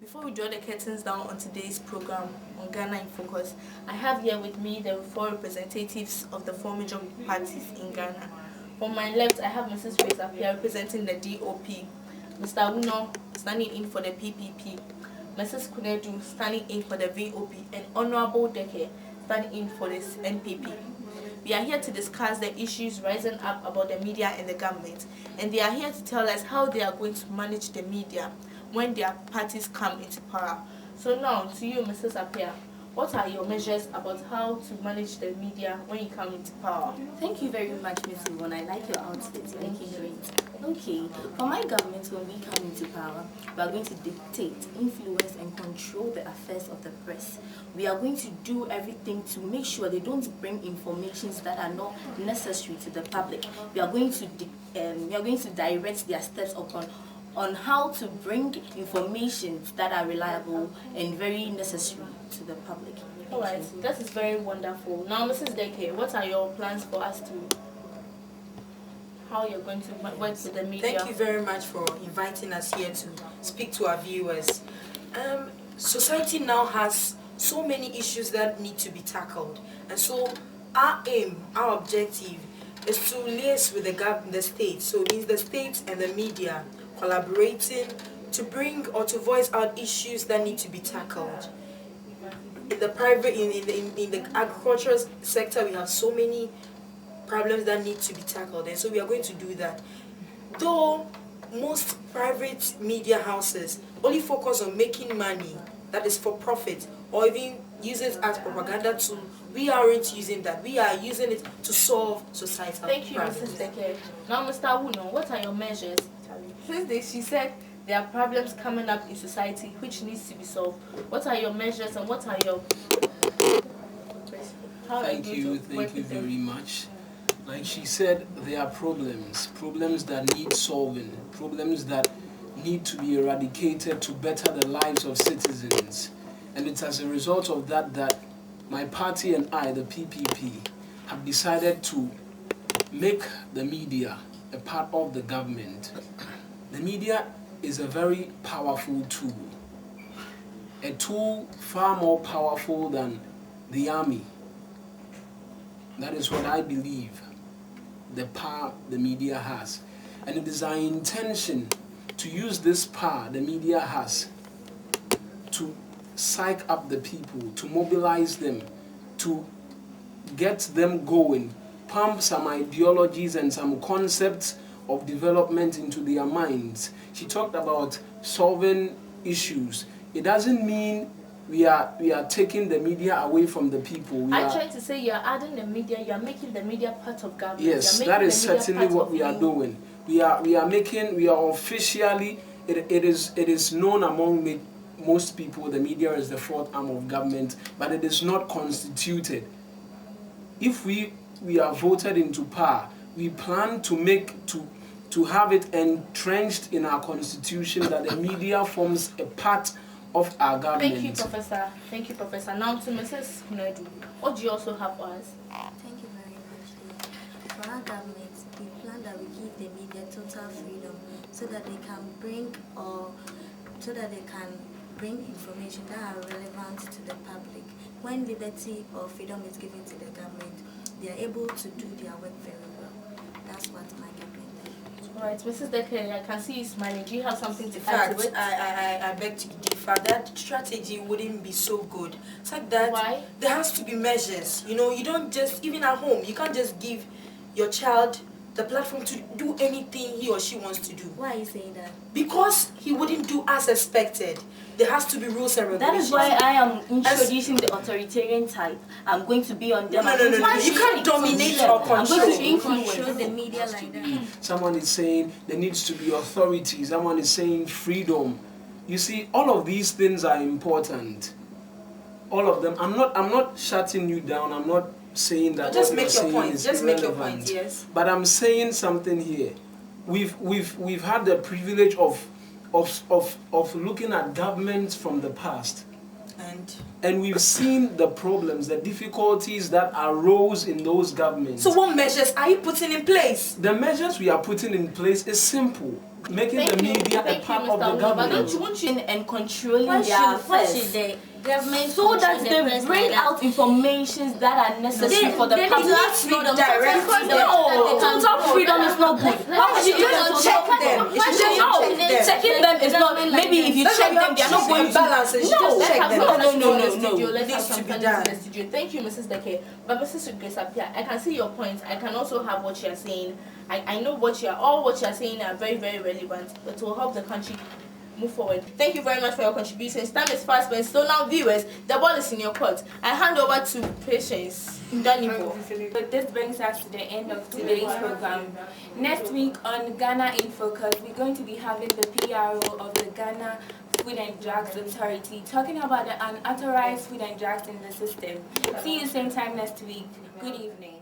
Before we draw the curtains down on today's program on Ghana in Focus, I have here with me the four representatives of the four major parties in Ghana. On my left, I have Mrs. Fraser here representing the DOP, Mr. Uno standing in for the PPP, Mrs. Kunedu standing in for the VOP, and Honorable Deke standing in for this NPP. We are here to discuss the issues rising up about the media and the government, and they are here to tell us how they are going to manage the media when their parties come into power. So now, to you, Mrs. Appiah, what are your measures about how to manage the media when you come into power? Thank you very much, Ms. Yvonne. I like your outfit. You're looking great. Okay, for my government, when we come into power, we are going to dictate, influence, and control the affairs of the press. We are going to do everything to make sure they don't bring informations that are not necessary to the public. We are going to direct their steps on how to bring information that are reliable and very necessary to the public. All right, that is very wonderful. Now, Mrs. Deke, what are your plans for us to, how you're going to work with the media? Thank you very much for inviting us here to speak to our viewers. Society now has so many issues that need to be tackled, and so our aim, our objective is to liaise with the state. So it means the state and the media collaborating to bring or to voice out issues that need to be tackled. In the private, in the agricultural sector, we have so many problems that need to be tackled, and so we are going to do that. Though most private media houses only focus on making money, that is for profit, or even use it as propaganda tool, we aren't using that. We are using it to solve societal problems. Thank you, Mrs. Deke. Now, Mr. Wuno, what are your measures? Since she said there are problems coming up in society which needs to be solved, what are your measures and what are your... Thank you very much. Like she said, there are problems that need solving, problems that need to be eradicated to better the lives of citizens. And it's as a result of that my party and I, the PPP, have decided to make the media a part of the government. The media is a very powerful tool, a tool far more powerful than the army. That is what I believe, the power the media has. And it is our intention to use this power the media has to psych up the people, to mobilize them, to get them going, pump some ideologies and some concepts of development into their minds. She talked about solving issues. It doesn't mean we are taking the media away from the people. I'm trying to say you're adding the media, you're making the media part of government. Yes, that is certainly what we are doing. We are officially, it is known among most people the media is the fourth arm of government, but it is not constituted. If we are voted into power, we plan to have it entrenched in our constitution that the media forms a part of our government. Thank you, Professor. Thank you, Professor. Now to Mrs. Kunedu, what do you also have for us? Thank you very much. For our government, we plan that we give the media total freedom so that they can bring information that are relevant to the public. When liberty or freedom is given to the government, they are able to do their work very well. That's what my government does. All right, Mrs. Deke, I can see you smiling. Do you have something to In add fact, to it? I beg to differ. That strategy wouldn't be so good. It's like that. Why? There has to be measures. You know, you don't just, even at home, you can't just give your child the platform to do anything he or she wants to do. Why are you saying that? Because he wouldn't do as expected. There has to be rules and regulations. That is why I am introducing the authoritarian type. I'm going to be on them. No. You can't dominate or control. I'm going to Control the media like that. Someone is saying there needs to be authority. Someone is saying freedom. You see, all of these things are important. All of them. I'm not shutting you down. I'm not saying that. Just what make you're your saying point. is Just make your irrelevant. point. Yes. But I'm saying something here. We've had the privilege of looking at governments from the past. And we've seen the problems, the difficulties that arose in those governments. So what measures are you putting in place? The measures we are putting in place is simple. making the media a part of the But government. don't you want you And controlling What their affairs. should the government So that control the they press bring like that? out information that are necessary for the They public. need to have freedom. direct Total freedom. No, total freedom is not good. How would you You don't check them. You should No, check them. checking them is not. Maybe if you That's check why them, they are not you going have to. balance. You should No, just check them. no. Let's have Needs some to be fun done. in the studio. Thank you, Mrs. Deke. But Mrs. Grace Apia, I can see your points. I can also have what you're saying. I know what you're saying are very, very relevant. It will help the country move forward. Thank you very much for your contributions. Time is fast spent. So now, viewers, the ball is in your court. I hand over to Patience Ndanibo. But this brings us to the end of today's program. Next week on Ghana in Focus, we're going to be having the PRO of the Ghana Food and Drugs Authority talking about the unauthorized food and drugs in the system. See you same time next week. Good evening.